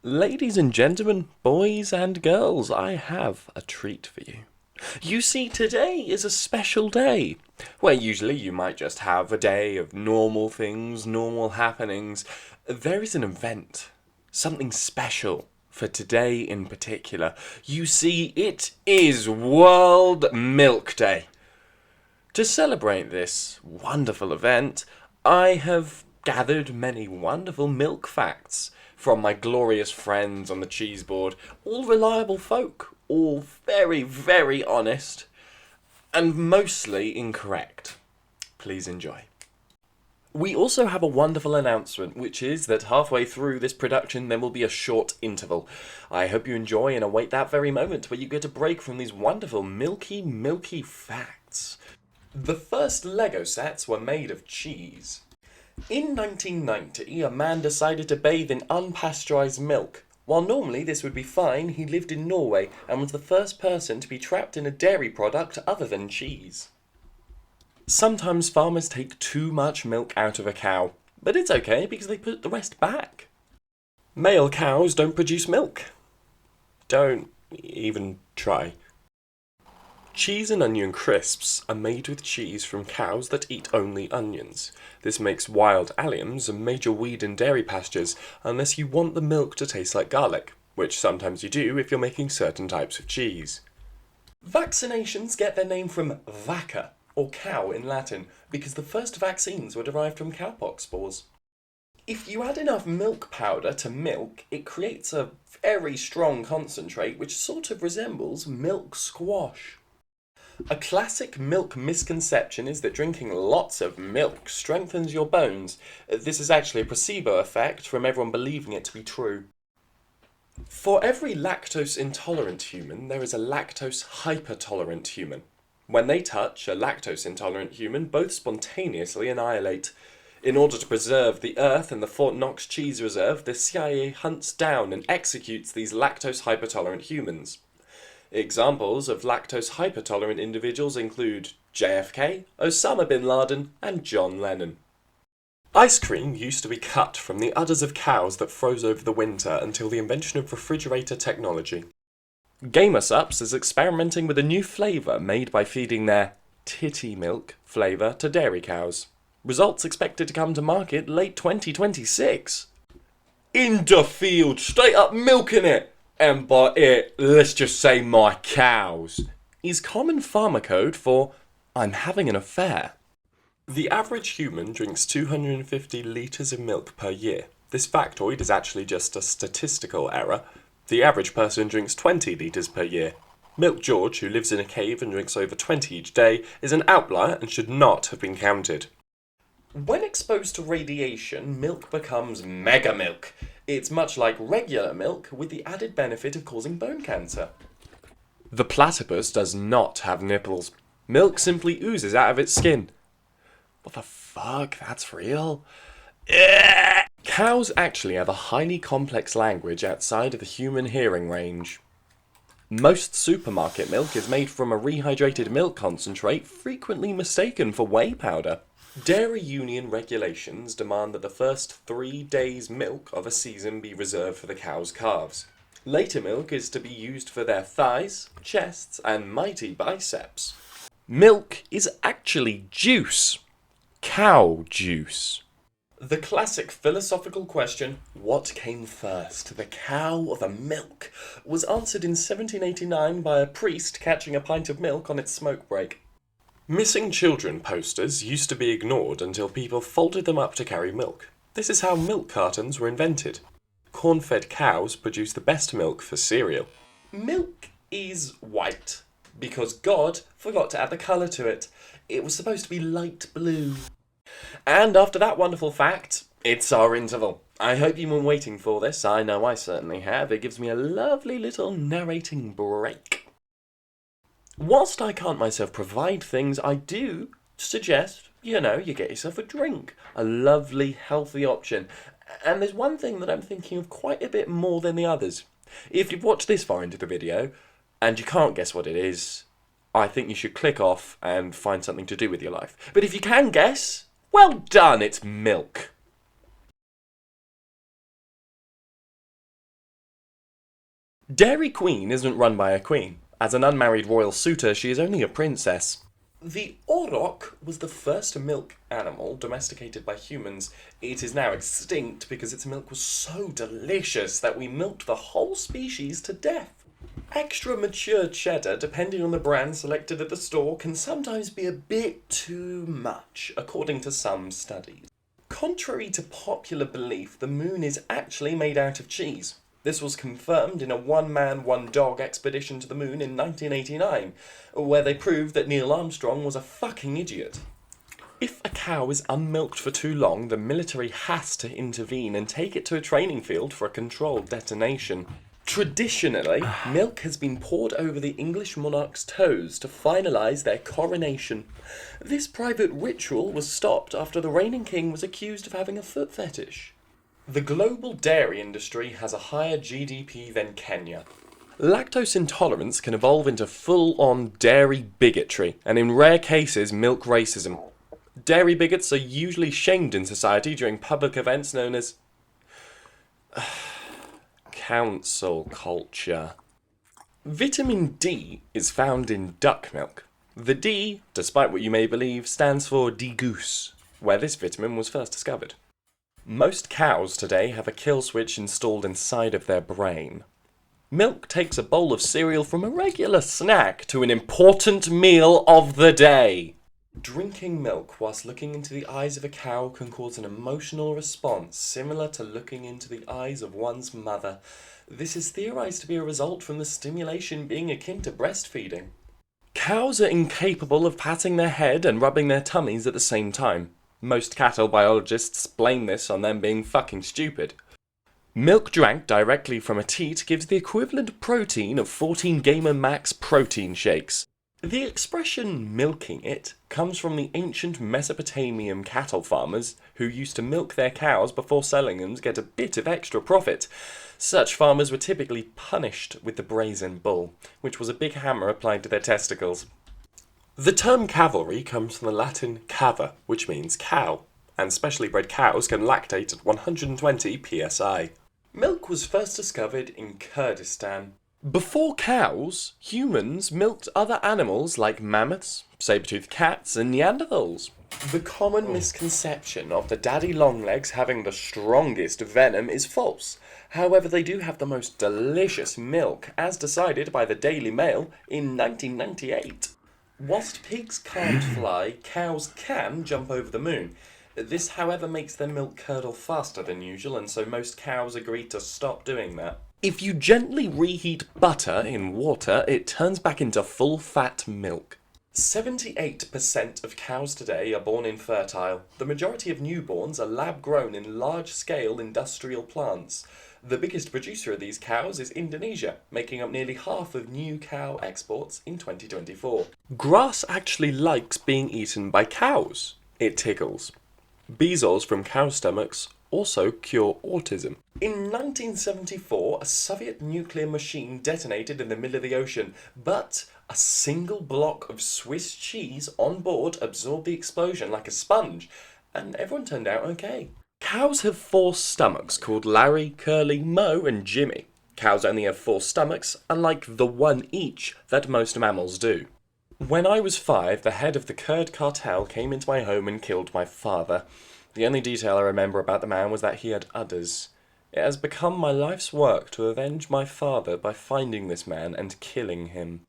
Ladies and gentlemen, boys and girls, I have a treat for you. You see, today is a special day, where usually you might just have a day of normal things, normal happenings. There is an event, something special for today in particular. You see, it is World Milk Day. To celebrate this wonderful event, I have gathered many wonderful milk facts from my glorious friends on the cheeseboard, all reliable folk, all very, very honest, and mostly incorrect. Please enjoy. We also have a wonderful announcement, which is that halfway through this production there will be a short interval. I hope you enjoy and await that very moment where you get a break from these wonderful milky, milky facts. The first Lego sets were made of cheese. In 1990, a man decided to bathe in unpasteurized milk. While normally this would be fine, he lived in Norway and was the first person to be trapped in a dairy product other than cheese. Sometimes farmers take too much milk out of a cow, but it's okay because they put the rest back. Male cows don't produce milk. Don't even try. Cheese and onion crisps are made with cheese from cows that eat only onions. This makes wild alliums a major weed in dairy pastures unless you want the milk to taste like garlic, which sometimes you do if you're making certain types of cheese. Vaccinations get their name from vacca, or cow in Latin, because the first vaccines were derived from cowpox spores. If you add enough milk powder to milk, it creates a very strong concentrate which sort of resembles milk squash. A classic milk misconception is that drinking lots of milk strengthens your bones. This is actually a placebo effect from everyone believing it to be true. For every lactose intolerant human, there is a lactose hypertolerant human. When they touch a lactose intolerant human, both spontaneously annihilate. In order to preserve the Earth and the Fort Knox Cheese Reserve, the CIA hunts down and executes these lactose hypertolerant humans. Examples of lactose hypertolerant individuals include JFK, Osama bin Laden, and John Lennon. Ice cream used to be cut from the udders of cows that froze over the winter until the invention of refrigerator technology. Gamer Sups is experimenting with a new flavour made by feeding their titty milk flavour to dairy cows. Results expected to come to market late 2026. In the field, straight up milking it! And by it, let's just say my cows, is common farmer code for I'm having an affair. The average human drinks 250 litres of milk per year. This factoid is actually just a statistical error. The average person drinks 20 litres per year. Milk George, who lives in a cave and drinks over 20 each day, is an outlier and should not have been counted. When exposed to radiation, milk becomes mega milk. It's much like regular milk, with the added benefit of causing bone cancer. The platypus does not have nipples. Milk simply oozes out of its skin. What the fuck? That's real? Ugh! Cows actually have a highly complex language outside of the human hearing range. Most supermarket milk is made from a rehydrated milk concentrate, frequently mistaken for whey powder. Dairy Union regulations demand that the first 3 days' milk of a season be reserved for the cow's calves. Later milk is to be used for their thighs, chests, and mighty biceps. Milk is actually juice. Cow juice. The classic philosophical question, what came first, the cow or the milk, was answered in 1789 by a priest catching a pint of milk on its smoke break. Missing children posters used to be ignored until people folded them up to carry milk. This is how milk cartons were invented. Corn-fed cows produce the best milk for cereal. Milk is white because God forgot to add the colour to it. It was supposed to be light blue. And after that wonderful fact, it's our interval. I hope you've been waiting for this. I know I certainly have. It gives me a lovely little narrating break. Whilst I can't myself provide things, I do suggest, you get yourself a drink. A lovely, healthy option. And there's one thing that I'm thinking of quite a bit more than the others. If you've watched this far into the video, and you can't guess what it is, I think you should click off and find something to do with your life. But if you can guess, well done, it's milk. Dairy Queen isn't run by a queen. As an unmarried royal suitor, she is only a princess. The auroch was the first milk animal domesticated by humans. It is now extinct because its milk was so delicious that we milked the whole species to death. Extra mature cheddar, depending on the brand selected at the store, can sometimes be a bit too much, according to some studies. Contrary to popular belief, the moon is actually made out of cheese. This was confirmed in a one-man, one-dog expedition to the moon in 1989, where they proved that Neil Armstrong was a fucking idiot. If a cow is unmilked for too long, the military has to intervene and take it to a training field for a controlled detonation. Traditionally, milk has been poured over the English monarch's toes to finalise their coronation. This private ritual was stopped after the reigning king was accused of having a foot fetish. The global dairy industry has a higher GDP than Kenya. Lactose intolerance can evolve into full-on dairy bigotry, and in rare cases, milk racism. Dairy bigots are usually shamed in society during public events known as council culture. Vitamin D is found in duck milk. The D, despite what you may believe, stands for D-goose, where this vitamin was first discovered. Most cows today have a kill switch installed inside of their brain. Milk takes a bowl of cereal from a regular snack to an important meal of the day. Drinking milk whilst looking into the eyes of a cow can cause an emotional response similar to looking into the eyes of one's mother. This is theorized to be a result from the stimulation being akin to breastfeeding. Cows are incapable of patting their head and rubbing their tummies at the same time. Most cattle biologists blame this on them being fucking stupid. Milk drank directly from a teat gives the equivalent protein of 14 Gamer Max protein shakes. The expression milking it comes from the ancient Mesopotamian cattle farmers who used to milk their cows before selling them to get a bit of extra profit. Such farmers were typically punished with the brazen bull, which was a big hammer applied to their testicles. The term cavalry comes from the Latin cava, which means cow, and specially bred cows can lactate at 120 psi. Milk was first discovered in Kurdistan. Before cows, humans milked other animals like mammoths, saber-toothed cats, and Neanderthals. The common misconception of the daddy longlegs having the strongest venom is false. However, they do have the most delicious milk, as decided by the Daily Mail in 1998. Whilst pigs can't fly, cows can jump over the moon. This, however, makes their milk curdle faster than usual, and so most cows agree to stop doing that. If you gently reheat butter in water, it turns back into full-fat milk. 78% of cows today are born infertile. The majority of newborns are lab-grown in large-scale industrial plants. The biggest producer of these cows is Indonesia, making up nearly half of new cow exports in 2024. Grass actually likes being eaten by cows. It tickles. Bezos from cow stomachs also cure autism. In 1974, a Soviet nuclear machine detonated in the middle of the ocean, but a single block of Swiss cheese on board absorbed the explosion like a sponge, and everyone turned out okay. Cows have 4 stomachs called Larry, Curly, Mo, and Jimmy. Cows only have 4 stomachs, unlike the 1 each that most mammals do. When I was 5, the head of the Kurd cartel came into my home and killed my father. The only detail I remember about the man was that he had udders. It has become my life's work to avenge my father by finding this man and killing him.